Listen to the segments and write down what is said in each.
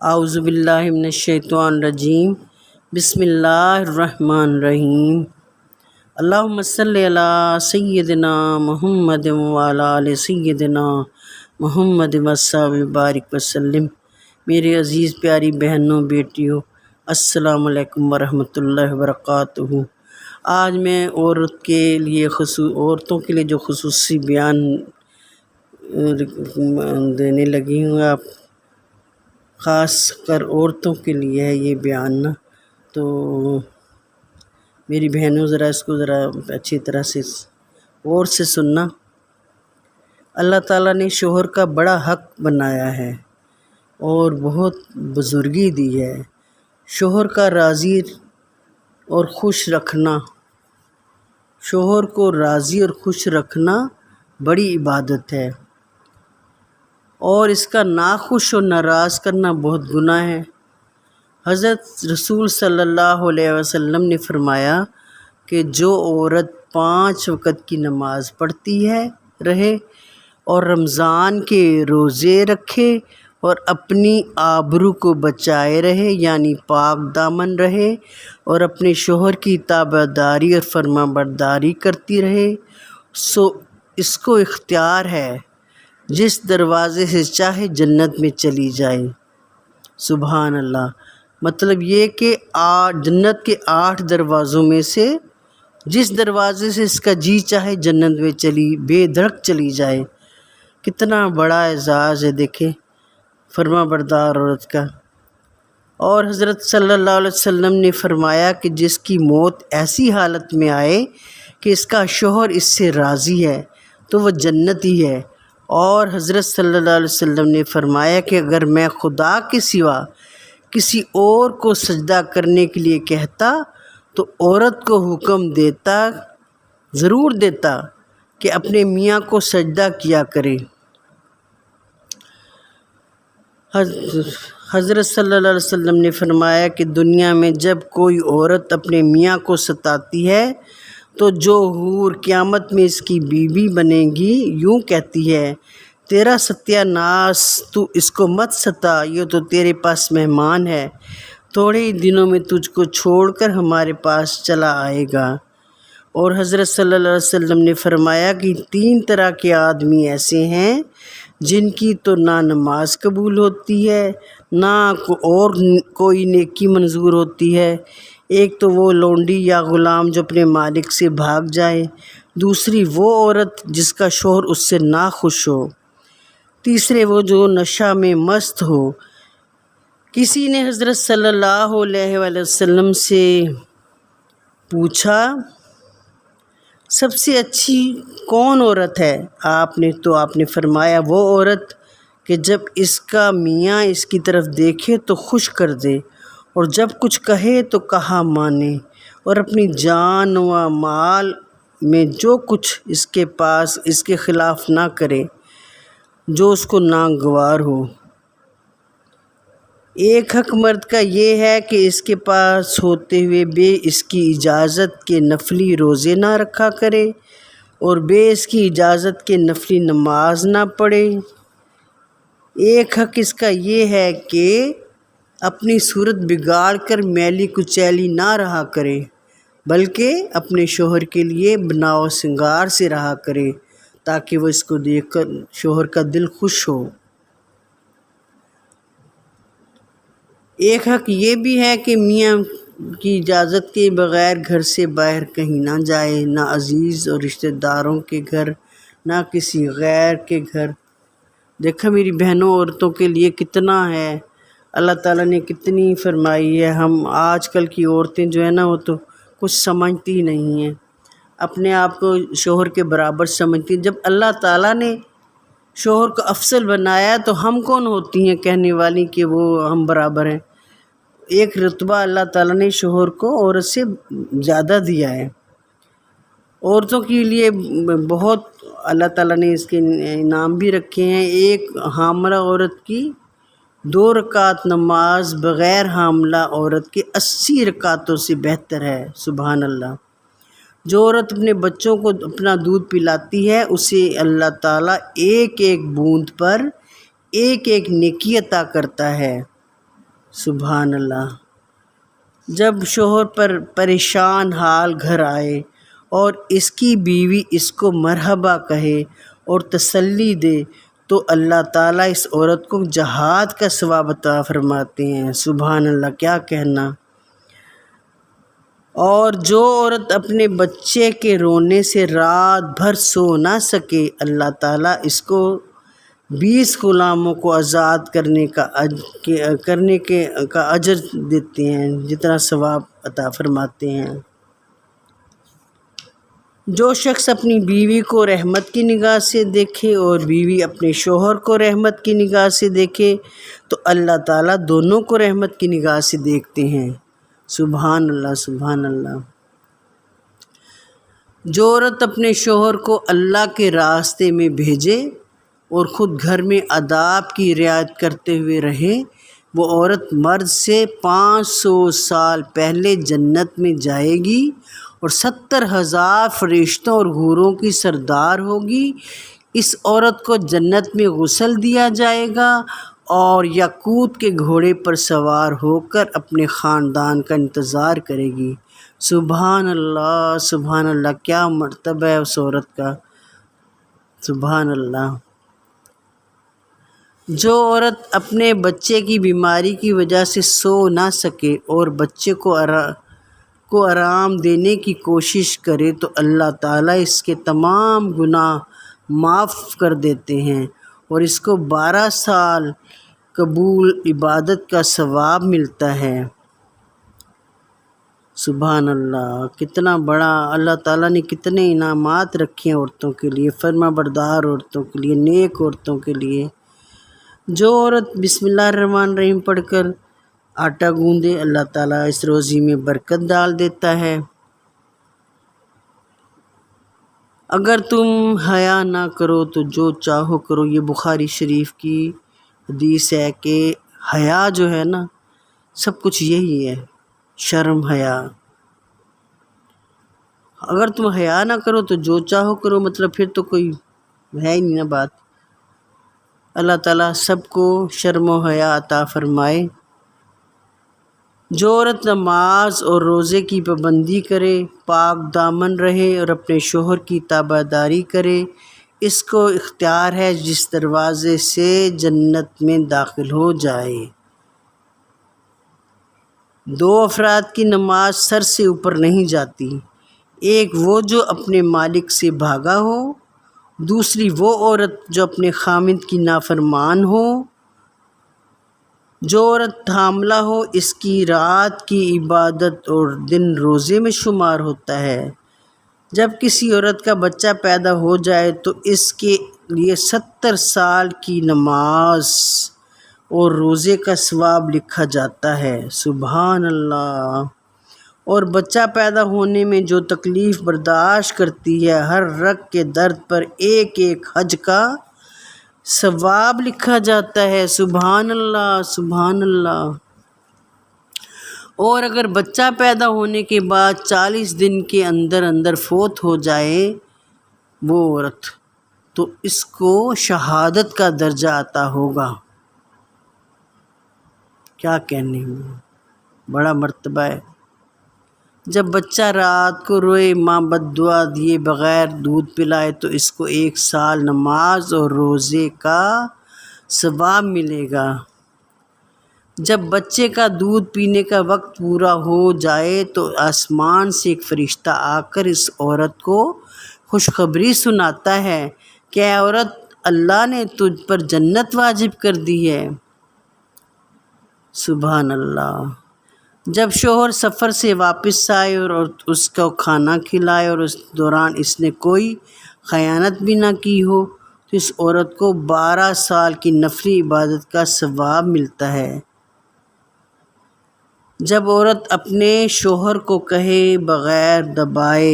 اعوذ باللہ من الشیطان الرجیم بسم اللہ الرحمن الرحیم اللہم صلی علی سیدنا محمد وعلی آل سیدنا محمد وصحبہ بارک وسلم۔ میرے عزیز پیاری بہنوں بیٹیوں، السلام علیکم ورحمۃ اللہ وبرکاتہ۔ آج میں عورتوں کے لیے جو خصوصی بیان دینے لگی ہوں، آپ خاص کر عورتوں کے لیے ہے یہ بیان نا، تو میری بہنوں اس کو اچھی طرح سے غور سے سننا۔ اللہ تعالیٰ نے شوہر کا بڑا حق بنایا ہے اور بہت بزرگی دی ہے۔ شوہر کا راضی اور خوش رکھنا، شوہر کو راضی اور خوش رکھنا بڑی عبادت ہے، اور اس کا ناخوش اور ناراض کرنا بہت گناہ ہے۔ حضرت رسول صلی اللہ علیہ وسلم نے فرمایا کہ جو عورت 5 وقت کی نماز پڑھتی رہے اور رمضان کے روزے رکھے اور اپنی آبرو کو بچائے رہے، یعنی پاک دامن رہے، اور اپنے شوہر کی تابعداری اور فرما برداری کرتی رہے، سو اس کو اختیار ہے جس دروازے سے چاہے جنت میں چلی جائے۔ سبحان اللہ۔ مطلب یہ کہ جنت کے 8 دروازوں میں سے جس دروازے سے اس کا جی چاہے جنت میں بے دھڑک چلی جائے۔ کتنا بڑا اعزاز ہے، دیکھیں فرما بردار عورت کا۔ اور حضرت صلی اللہ علیہ وسلم نے فرمایا کہ جس کی موت ایسی حالت میں آئے کہ اس کا شوہر اس سے راضی ہے تو وہ جنتی ہے۔ اور حضرت صلی اللہ علیہ وسلم نے فرمایا کہ اگر میں خدا کے سوا کسی اور کو سجدہ کرنے کے لیے کہتا تو عورت کو حکم ضرور دیتا کہ اپنے میاں کو سجدہ کیا کرے۔ حضرت صلی اللہ علیہ وسلم نے فرمایا کہ دنیا میں جب کوئی عورت اپنے میاں کو ستاتی ہے تو جو حور قیامت میں اس کی بیوی بنے گی یوں کہتی ہے، تیرا ستیہ ناس، تو اس کو مت ستا، یہ تو تیرے پاس مہمان ہے، تھوڑے ہی دنوں میں تجھ کو چھوڑ کر ہمارے پاس چلا آئے گا۔ اور حضرت صلی اللہ علیہ وسلم نے فرمایا کہ 3 طرح کے آدمی ایسے ہیں جن کی تو نہ نماز قبول ہوتی ہے، نہ اور کوئی نیکی منظور ہوتی ہے۔ ایک تو وہ لونڈی یا غلام جو اپنے مالک سے بھاگ جائے، دوسری وہ عورت جس کا شوہر اس سے ناخوش ہو، تیسرے وہ جو نشہ میں مست ہو۔ کسی نے حضرت صلی اللہ علیہ وآلہ وسلم سے پوچھا، سب سے اچھی کون عورت ہے؟ آپ نے فرمایا، وہ عورت کہ جب اس کا میاں اس کی طرف دیکھے تو خوش کر دے، اور جب کچھ کہے تو کہا مانے، اور اپنی جان و مال میں جو کچھ اس کے پاس اس کے خلاف نہ کرے، جو اس کو ناگوار ہو۔ ایک حق مرد کا یہ ہے کہ اس کے پاس ہوتے ہوئے بے اس کی اجازت کے نفلی روزے نہ رکھا کرے، اور بے اس کی اجازت کے نفلی نماز نہ پڑھے۔ ایک حق اس کا یہ ہے کہ اپنی صورت بگاڑ کر میلی کچیلی نہ رہا کرے، بلکہ اپنے شوہر کے لیے بناؤ سنگار سے رہا کرے تاکہ وہ اس کو دیکھ کر شوہر کا دل خوش ہو۔ ایک حق یہ بھی ہے کہ میاں کی اجازت کے بغیر گھر سے باہر کہیں نہ جائے، نہ عزیز اور رشتہ داروں کے گھر، نہ کسی غیر کے گھر۔ دیکھا میری بہنوں، عورتوں کے لیے کتنا ہے، اللہ تعالیٰ نے کتنی فرمائی ہے۔ ہم آج کل کی عورتیں جو ہے نا، وہ تو کچھ سمجھتی نہیں ہیں، اپنے آپ کو شوہر کے برابر سمجھتی ہیں۔ جب اللہ تعالیٰ نے شوہر کو افضل بنایا تو ہم کون ہوتی ہیں کہنے والی کہ وہ ہم برابر ہیں؟ ایک رتبہ اللہ تعالیٰ نے شوہر کو عورت سے زیادہ دیا ہے۔ عورتوں کے لیے بہت اللہ تعالیٰ نے اس کے انعام بھی رکھے ہیں۔ ایک حاملہ عورت کی 2 رکعت نماز بغیر حاملہ عورت کے 80 رکعتوں سے بہتر ہے۔ سبحان اللہ۔ جو عورت اپنے بچوں کو اپنا دودھ پلاتی ہے اسے اللہ تعالیٰ ایک ایک بوند پر ایک ایک نیکی عطا کرتا ہے۔ سبحان اللہ۔ جب شوہر پر پریشان حال گھر آئے اور اس کی بیوی اس کو مرحبا کہے اور تسلی دے تو اللہ تعالیٰ اس عورت کو جہاد کا ثواب عطا فرماتے ہیں۔ سبحان اللہ، کیا کہنا۔ اور جو عورت اپنے بچے کے رونے سے رات بھر سو نہ سکے، اللہ تعالیٰ اس کو 20 غلاموں کو آزاد کرنے کا اجر دیتے ہیں، جتنا ثواب عطا فرماتے ہیں۔ جو شخص اپنی بیوی کو رحمت کی نگاہ سے دیکھے اور بیوی اپنے شوہر کو رحمت کی نگاہ سے دیکھے تو اللہ تعالیٰ دونوں کو رحمت کی نگاہ سے دیکھتے ہیں۔ سبحان اللہ، سبحان اللہ۔ جو عورت اپنے شوہر کو اللہ کے راستے میں بھیجے اور خود گھر میں آداب کی رعایت کرتے ہوئے رہے، وہ عورت مرد سے 500 سال پہلے جنت میں جائے گی اور 70,000 فرشتوں اور حوروں کی سردار ہوگی۔ اس عورت کو جنت میں غسل دیا جائے گا اور یاقوت کے گھوڑے پر سوار ہو کر اپنے خاندان کا انتظار کرے گی۔ سبحان اللہ، سبحان اللہ، کیا مرتبہ ہے اس عورت کا۔ سبحان اللہ۔ جو عورت اپنے بچے کی بیماری کی وجہ سے سو نہ سکے اور بچے کو آرام دینے کی کوشش کرے تو اللہ تعالیٰ اس کے تمام گناہ معاف کر دیتے ہیں اور اس کو 12 سال قبول عبادت کا ثواب ملتا ہے۔ سبحان اللہ، کتنا بڑا اللہ تعالیٰ نے کتنے انعامات رکھے ہیں عورتوں کے لیے، فرما بردار عورتوں کے لیے، نیک عورتوں کے لیے۔ جو عورت بسم اللہ الرحمن الرحیم پڑھ کر آٹا گوندے، اللہ تعالیٰ اس روزی میں برکت ڈال دیتا ہے۔ اگر تم حیا نہ کرو تو جو چاہو کرو، یہ بخاری شریف کی حدیث ہے کہ حیا جو ہے نا، سب کچھ یہی ہے، شرم حیا۔ اگر تم حیا نہ کرو تو جو چاہو کرو، مطلب پھر تو کوئی ہے ہی نہیں نا بات۔ اللہ تعالیٰ سب کو شرم و حیا عطا فرمائے۔ جو عورت نماز اور روزے کی پابندی کرے، پاک دامن رہے اور اپنے شوہر کی تابعداری کرے، اس کو اختیار ہے جس دروازے سے جنت میں داخل ہو جائے۔ 2 افراد کی نماز سر سے اوپر نہیں جاتی، ایک وہ جو اپنے مالک سے بھاگا ہو، دوسری وہ عورت جو اپنے خامند کی نافرمان ہو۔ جو عورت حاملہ ہو، اس کی رات کی عبادت اور دن روزے میں شمار ہوتا ہے۔ جب کسی عورت کا بچہ پیدا ہو جائے تو اس کے لیے 70 سال کی نماز اور روزے کا ثواب لکھا جاتا ہے۔ سبحان اللہ۔ اور بچہ پیدا ہونے میں جو تکلیف برداشت کرتی ہے، ہر رگ کے درد پر ایک حج کا ثواب لکھا جاتا ہے۔ سبحان اللہ، سبحان اللہ۔ اور اگر بچہ پیدا ہونے کے بعد 40 دن کے اندر فوت ہو جائے وہ عورت، تو اس کو شہادت کا درجہ عطا ہوگا۔ کیا کہنے میں، بڑا مرتبہ ہے۔ جب بچہ رات کو روئے، ماں بد دعا دیے بغیر دودھ پلائے تو اس کو 1 سال نماز اور روزے کا ثواب ملے گا۔ جب بچے کا دودھ پینے کا وقت پورا ہو جائے تو آسمان سے ایک فرشتہ آ کر اس عورت کو خوشخبری سناتا ہے کہ اے عورت، اللہ نے تجھ پر جنت واجب کر دی ہے۔ سبحان اللہ۔ جب شوہر سفر سے واپس آئے اور اس کو کھانا کھلائے اور اس دوران اس نے کوئی خیانت بھی نہ کی ہو تو اس عورت کو 12 سال کی نفلی عبادت کا ثواب ملتا ہے۔ جب عورت اپنے شوہر کو کہے بغیر دبائے،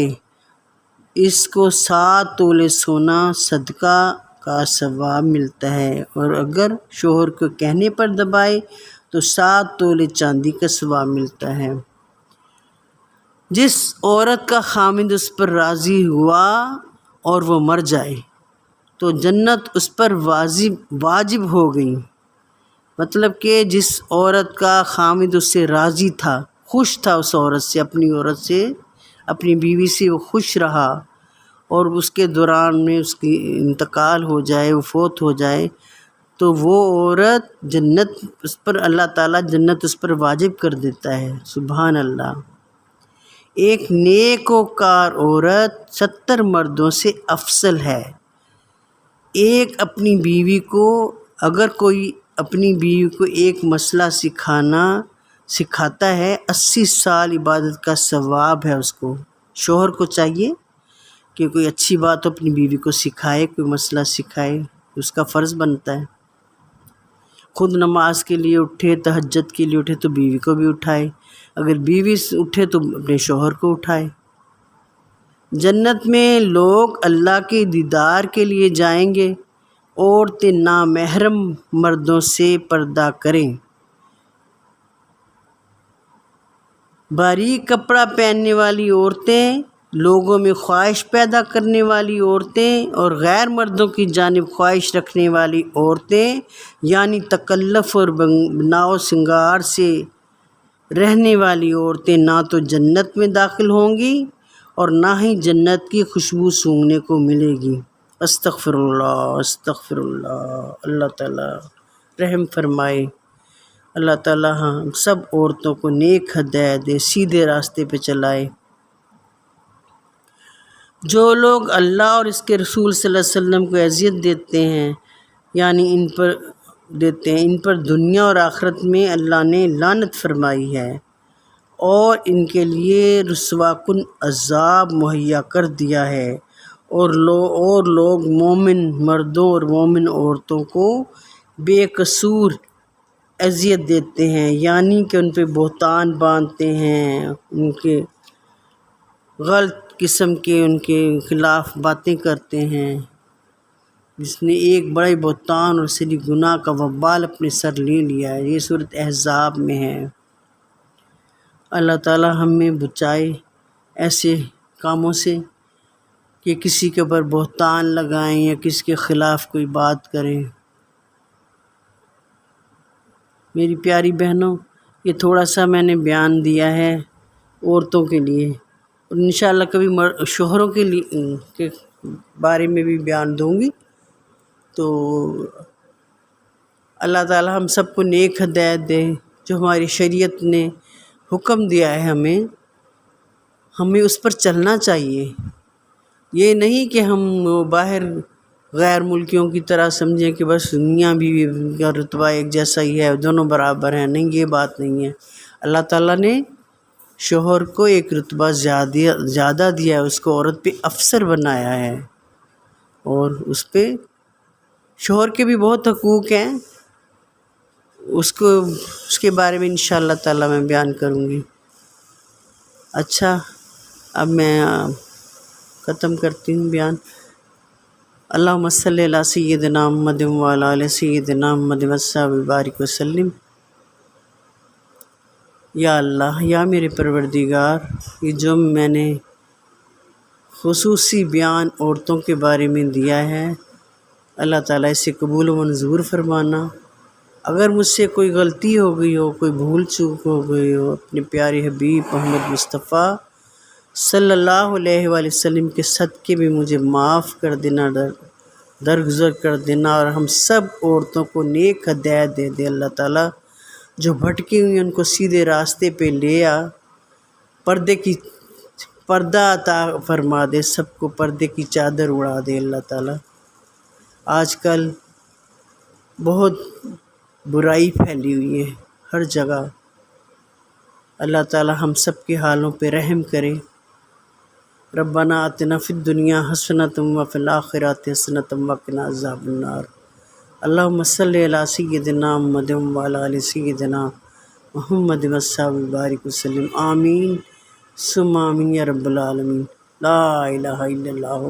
اس کو 7 تولے سونا صدقہ کا ثواب ملتا ہے، اور اگر شوہر کو کہنے پر دبائے تو 7 تولے چاندی کا ثواب ملتا ہے۔ جس عورت کا خامند اس پر راضی ہوا اور وہ مر جائے تو جنت اس پر واجب ہو گئی، مطلب کہ جس عورت کا خامد اس سے راضی تھا، خوش تھا اس عورت سے، اپنی عورت سے، اپنی بیوی سے وہ خوش رہا، اور اس کے دوران میں اس کی انتقال ہو جائے، وہ فوت ہو جائے، تو وہ عورت جنت اس پر، اللہ تعالیٰ جنت اس پر واجب کر دیتا ہے۔ سبحان اللہ۔ ایک نیک و کار عورت 70 مردوں سے افضل ہے۔ ایک اپنی بیوی کو، اگر کوئی اپنی بیوی کو ایک مسئلہ سکھاتا ہے، 80 سال عبادت کا ثواب ہے اس کو۔ شوہر کو چاہیے کہ کوئی اچھی بات اپنی بیوی کو سکھائے، کوئی مسئلہ سکھائے، اس کا فرض بنتا ہے۔ خود نماز کے لیے اٹھے، تہجد کے لیے اٹھے تو بیوی کو بھی اٹھائے، اگر بیوی اٹھے تو اپنے شوہر کو اٹھائے۔ جنت میں لوگ اللہ کے دیدار کے لیے جائیں گے۔ عورتیں نامحرم مردوں سے پردہ کریں، باریک کپڑا پہننے والی عورتیں، لوگوں میں خواہش پیدا کرنے والی عورتیں، اور غیر مردوں کی جانب خواہش رکھنے والی عورتیں، یعنی تکلف اور بناؤ سنگار سے رہنے والی عورتیں نہ تو جنت میں داخل ہوں گی اور نہ ہی جنت کی خوشبو سونگھنے کو ملے گی۔ استغفر اللہ، استغفر اللہ۔ اللہ تعالیٰ رحم فرمائے، اللہ تعالیٰ ہم سب عورتوں کو نیک ہدایت دے، سیدھے راستے پہ چلائے۔ جو لوگ اللہ اور اس کے رسول صلی اللہ علیہ وسلم کو اذیت دیتے ہیں، یعنی ان پر دنیا اور آخرت میں اللہ نے لعنت فرمائی ہے اور ان کے لیے رسوا کن عذاب مہیا کر دیا ہے، اور لوگ مومن مردوں اور مومن عورتوں کو بے قصور اذیت دیتے ہیں، یعنی کہ ان پہ بہتان باندھتے ہیں، ان کے غلط قسم کے ان کے خلاف باتیں کرتے ہیں، جس نے ایک بڑے بہتان اور سری گناہ کا وبال اپنے سر لے لیا ہے۔ یہ سورۃ احزاب میں ہے۔ اللہ تعالیٰ ہمیں بچائے ایسے کاموں سے کہ کسی کے اوپر بہتان لگائیں یا کسی کے خلاف کوئی بات کریں۔ میری پیاری بہنوں، یہ تھوڑا سا میں نے بیان دیا ہے عورتوں کے لیے، اور انشاءاللہ کبھی شوہروں کے بارے میں بھی بیان دوں گی۔ تو اللہ تعالیٰ ہم سب کو نیک ہدایت دے، جو ہماری شریعت نے حکم دیا ہے ہمیں اس پر چلنا چاہیے۔ یہ نہیں کہ ہم باہر غیر ملکیوں کی طرح سمجھیں کہ بس میاں بیوی کا رتبہ ایک جیسا ہی ہے، دونوں برابر ہیں۔ نہیں، یہ بات نہیں ہے۔ اللہ تعالیٰ نے شوہر کو ایک رتبہ زیادہ دیا ہے، اس کو عورت پہ افسر بنایا ہے، اور اس پہ شوہر کے بھی بہت حقوق ہیں، اس کے بارے میں انشاءاللہ تعالیٰ میں بیان کروں گی۔ اچھا، اب میں ختم کرتی ہوں بیان۔ اللہم صلی علی سیدنا محمد وعلی آل سیدنا محمد وصحبہ بارک وسلم۔ یا اللہ، یا میرے پروردگار، یہ جو میں نے خصوصی بیان عورتوں کے بارے میں دیا ہے، اللہ تعالیٰ اسے قبول و منظور فرمانا۔ اگر مجھ سے کوئی غلطی ہو گئی ہو، کوئی بھول چوک ہو گئی ہو، اپنے پیارے حبیب محمد مصطفیٰ صلی اللہ علیہ وآلہ وسلم کے صدقے میں مجھے معاف کر دینا، درگزر کر دینا، اور ہم سب عورتوں کو نیک ہدایت دے دے اللہ تعالیٰ۔ جو بھٹکی ہوئی ان کو سیدھے راستے پہ لے آ، پردہ عطا فرما دے، سب کو پردے کی چادر اڑا دے اللہ تعالیٰ۔ آج کل بہت برائی پھیلی ہوئی ہے ہر جگہ، اللہ تعالیٰ ہم سب کے حالوں پہ رحم کرے۔ ربنا آتنا فی الدنیا حسنۃ وفی الآخرۃ حسنۃ وقنا عذاب النار۔ اللہم صلی علی سیدنا محمد وعلی آل سیدنا محمد وصحبہ بارک وسلم۔ آمین ثم آمین یا رب العالمین۔ لا الہ الا اللہ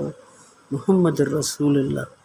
محمد الرسول اللہ۔